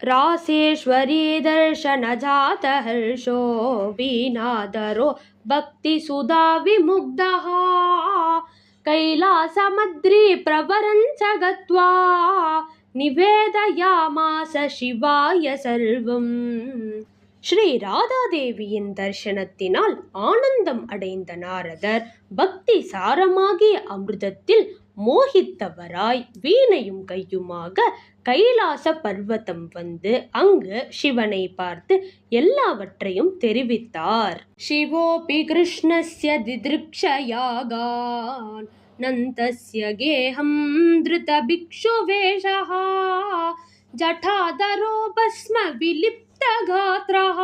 रासेश्वरी दर्शनजातहर्षो वीणाधरो भक्तिसुधा विमुग्धः कैलासमद्री प्रवरं च गत्वा निवेदयामास शिवाय सर्वम्. ஸ்ரீ ராதாதேவியின் தர்சனத்தினால் ஆனந்தம் அடைந்த நாரதர் பக்தி சாரமாகிய அமிர்தத்தில் மோகித்தவராய் வீணையும் கையுமாக கைலாச பர்வதம் வந்து அங்கு சிவனை பார்த்து எல்லாவற்றையும் தெரிவித்தார். சிவோபி கிருஷ்ணஸ்ய திதிருக்ஷயாகான் நந்தஸ்ய கேஹம் திருத பிக்ஷு வேஷஹ ஜடாதரோ பஸ்ம விலிப்தகாத்ரஹ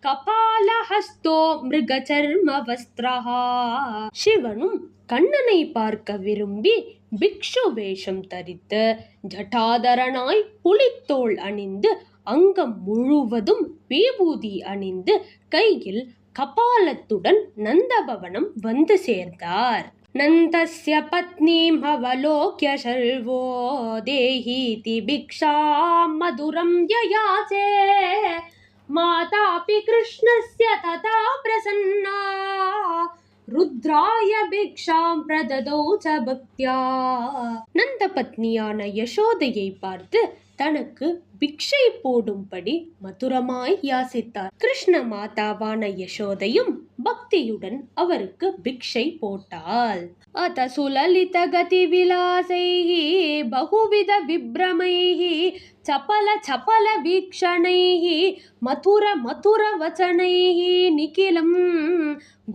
கபாலஹஸ்தோ மிருகசர்ம வஸ்திரஹ. சிவனும் கண்ணனை பார்க்க விரும்பி பிக்ஷு வேஷம் தரித்து ஜட்டாதரனாய் புலித்தோள் அணிந்து அங்கம் முழுவதும் விபூதி அணிந்து கையில் கபாலத்துடன் நந்தபவனம் வந்து சேர்ந்தார். நந்தஸ்ய பத்னீம் அவலோக்ய சர்வோ தேஹீதி பிக்ஷாம் மதுரம் யயாசே மாதாபி கிருஷ்ணஸ்ய ததா பிரசன்னா ருத்ராய பிக்ஷாம் பிரததௌ ச பக்த்யா. நந்த பத்னியான யசோதையை பார்த்து தனக்கு பிக்ஷை போடும்படி மதுரமாய் யாசித்தார். கிருஷ்ண மாதாவான யசோதையும் பக்தியுடன் அவருக்கு பிக்ஷை போட்டாள். அத சுலலித கதி விலாசைஹி பகுவித விப்ரமைஹி சபல சபல வீக்ஷணைஹி மதுர மதுர வச்சனைஹி நிகிலம்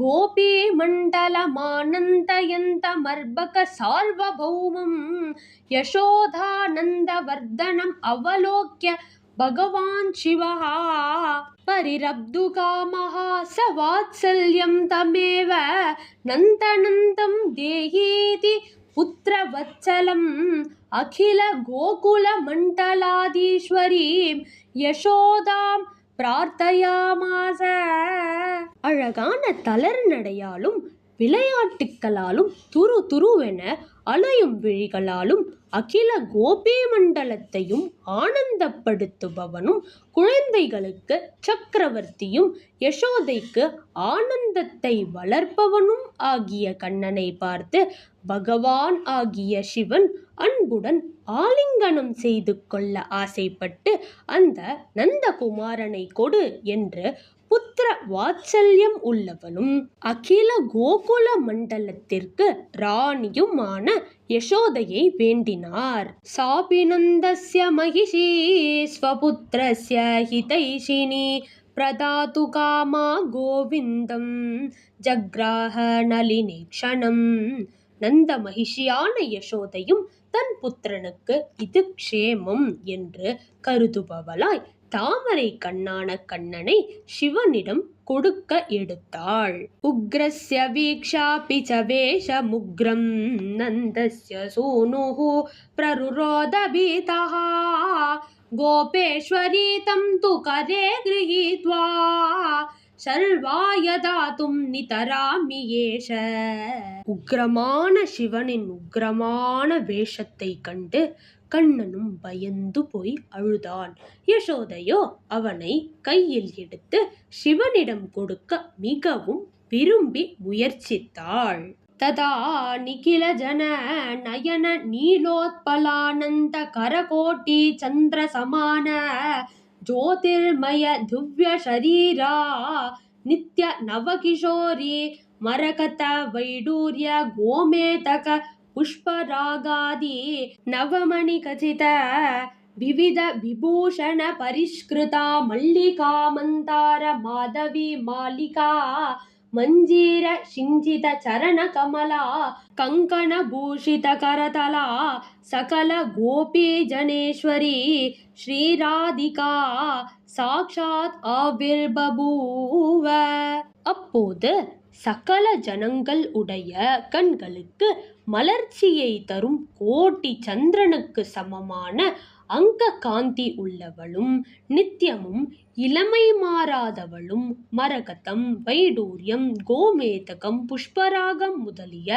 கோபி மண்டலமானந்தயந்த மர்பக சார்வபௌமம் யசோதானந்த வர்தனம் அவலோக்ய பகவான் சிவஹ பரிரப்துகாமஹ ச வாத்சல்யம் தமேவ நந்தநந்தம் தேஹீதி புத்திரவத்சலம் அகில கோகுல மண்டலாதீஸ்வரீம் யசோதாம் பிரார்த்தயாமாச. அழகான தளர் நடையாலும் விளையாட்டுக்களாலும் துரு துருவென அலையும் விழிகளாலும் அகில கோபி மண்டலத்தையும் ஆனந்தப்படுத்துபவனும் குழந்தைகளுக்கு சக்கரவர்த்தியும் யசோதைக்கு ஆனந்தத்தை வளர்ப்பவனும் ஆகிய கண்ணனை பார்த்து பகவான் ஆகிய சிவன் அன்புடன் ஆலிங்கனம் செய்து கொள்ள ஆசைப்பட்டு அந்த நந்தகுமாரனை கொடு என்று புத்திர வாத்சல்யம் உள்ளவளும் அகில கோகுல மண்டலத்திற்கு ராணியுமான யசோதையை வேண்டினார். சாபிநந்தஸ்ய மகிஷி ஸ்வபுத்ரஸ்ய ஹிதைஷினி பிரதாது காமா கோவிந்தம் ஜக்ராஹ நளினேக்ஷணம். நந்த மகிஷியான யசோதையும் தன் புத்திரனுக்கு இது க்ஷேமம் என்று கருதுபவளாய் தாமரை கண்ணான கண்ணனை சிவனிடம் கொடுக்க எடுத்தாள். உக்ரஸ்ய வீக்ஷாபி ச வேஷமுக்ரம் நந்தஸ்ய சூனுஹு பிரருரோத பீதஹ கோபேஸ்வரி தம் து கரே கிரஹீத்வா சர்வாய தாதும் நிதராமி ஏஷ. உக்ரமான சிவனின் உக்ரமான வேஷத்தை கண்டு கண்ணனும் பயந்து போய் அழுதான். யசோதையோ அவனை கையில் எடுத்து சிவனிடம் கொடுக்க மிகவும் விரும்பி முயற்சித்தாள். ததா நிகில ஜன நயன நீலோத்பலானந்த கரகோட்டி சந்திர சமான ஜோதிர்மய திவ்ய ஷரீரா நித்ய நவகிஷோரி மரகத வைடூர்ய கோமேதக புஷ்பராகாதி நவமணி கசித விவித விபூஷண பரிஷ்கிருதா மல்லிகா மந்தார மாதவி மாலிகா மஞ்சீர சிஞ்சித சரண கமலா கங்கண பூஷித கரதலா சகல கோபி ஜனேஸ்வரி ஸ்ரீராதிகா சாக்ஷாத் ஆவிர்பபூவ. அப்போது சகல ஜனங்கள் உடைய கண்களுக்கு மலர்ச்சியை தரும் கோட்டி சந்திரனுக்கு சமமான அங்க காந்தி உள்ளவளும் நித்தியமும் இளமை மாறாதவளும் மரகதம் வைடூரியம் கோமேதகம் புஷ்பராகம் முதலிய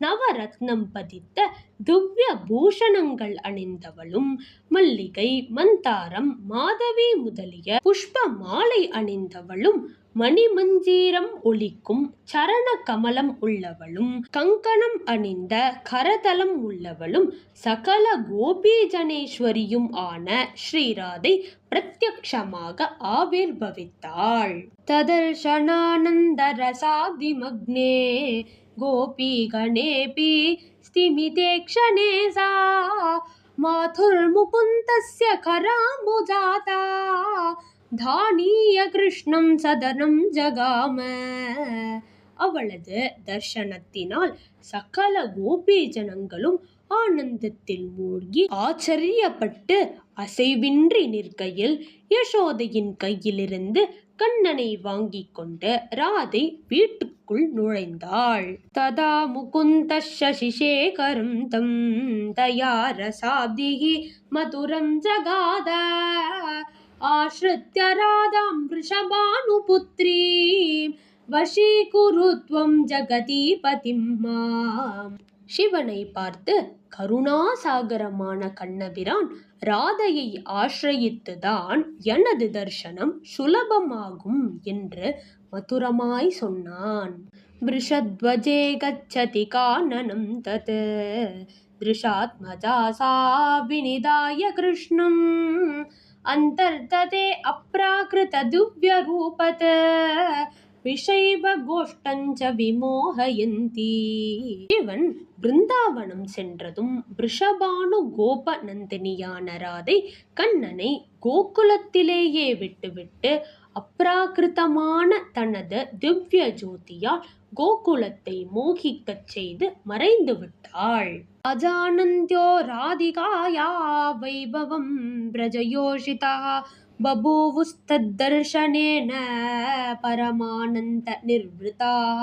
நவரத்னம் பதித்த திவ்ய பூஷணங்கள் அணிந்தவளும், மல்லிகை, மந்தாரம், மாதவி முதலிய புஷ்ப மாலை அணிந்தவளும், மணிமஞ்சீரம் ஒலிக்கும் சரண கமலம் உள்ளவளும், கங்கணம் அணிந்த கரதலம் உள்ளவளும், சகல கோபீஜனேஸ்வரியும் ஆன ஸ்ரீராதை பிரத்யக்ஷமாக ஆவிர்பவித்தாள். ததர்ஷனானந்த ரசாதிமக்னே கோபி கணேபி ஸ்திமிதே க்ஷணே சா மாதுர்முகுந்தஸ்ய கராம்புஜாதா தானிய கிருஷ்ணம் சதனம் ஜகாம. அவளது தர்ஷனத்தினால் சகல கோபி ஜனங்களும் ஆனந்தத்தில் மூழ்கி ஆச்சரியப்பட்டு அசைவின்றி நிற்கையில் யசோதையின் கையிலிருந்து கண்ணனை வாங்கிக் கொண்டு ராதை வீட்டுக்குள் நுழைந்தாள். ததா முகுந்த சசிசேகரம் தம் தயா ரசாப்திஹி மதுரம் ஜகாத ஆஸ்ருத்ய ராதாம் ரிஷபானுபுத்ரீம் வஷீகுருத்வம் ஜகதீபதிம் மாம். சிவனை பார்த்து கருணாசாகரமான கண்ணபிரான் ராதையை ஆசிரயித்துதான் எனது தர்சனம் சுலபமாகும் என்று மதுரமாய் சொன்னான். விருஷத்வஜே கச்சதி கானனம் தத் திருஷாத்மஜா சா வினிதாய கிருஷ்ணம் அந்தர்ததே அப்ராக்ருத திவ்ய ரூபத் விஷைவ கோஷ்டஞ்ச விமோகயந்தி. இவன் பிருந்தாவனம் சென்றதும் ரிஷபானு கோப நந்தினியான ராதை கண்ணனை கோகுலத்திலேயே விட்டுவிட்டு அப்ராகிருதமான தனது திவ்ய ஜோதியால் கோகுலத்தை மோகிக்கச் செய்து மறைந்து விட்டாள். அஜானந்த்யோ ராதிகாயா வைபவம் பிரஜயோஷிதா பபூவுஸ்தத்தர்ஷனேன பரமானந்த நிர்விருதாக.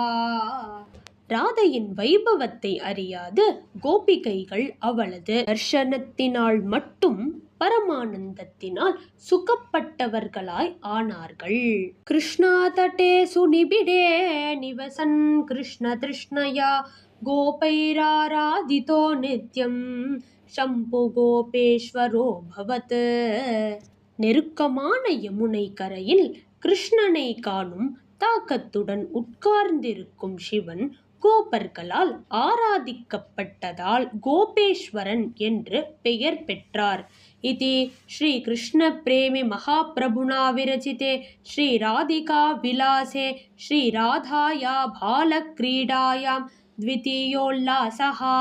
ராதையின் வைபவத்தை அறியாது கோபிகைகள் அவளது தர்ஷனத்தினால் மட்டும் பரமானந்தத்தினால் சுகப்பட்டவர்களாய் ஆனார்கள். கிருஷ்ணா தட்டே சுனிபிடே நிவசன் கிருஷ்ண திருஷ்ணயா கோபைராராதிதோ நித்யம் சம்பு கோபேஸ்வரோ பவத். நெருக்கமான யமுனை கரையில் கிருஷ்ணனை காணும் தாக்கத்துடன் உட்கார்ந்திருக்கும் சிவன் கோபர்களால் ஆராதிக்கப்பட்டதால் கோபேஸ்வரன் என்று பெயர் பெற்றார். இது ஸ்ரீ கிருஷ்ண பிரேமி மகாபிரபுனா விரச்சிதே ஸ்ரீ ராதிகா விலாசே ஸ்ரீ ராதாயா பால கிரீடாயாம் த்விதீயோல்லாசஹா.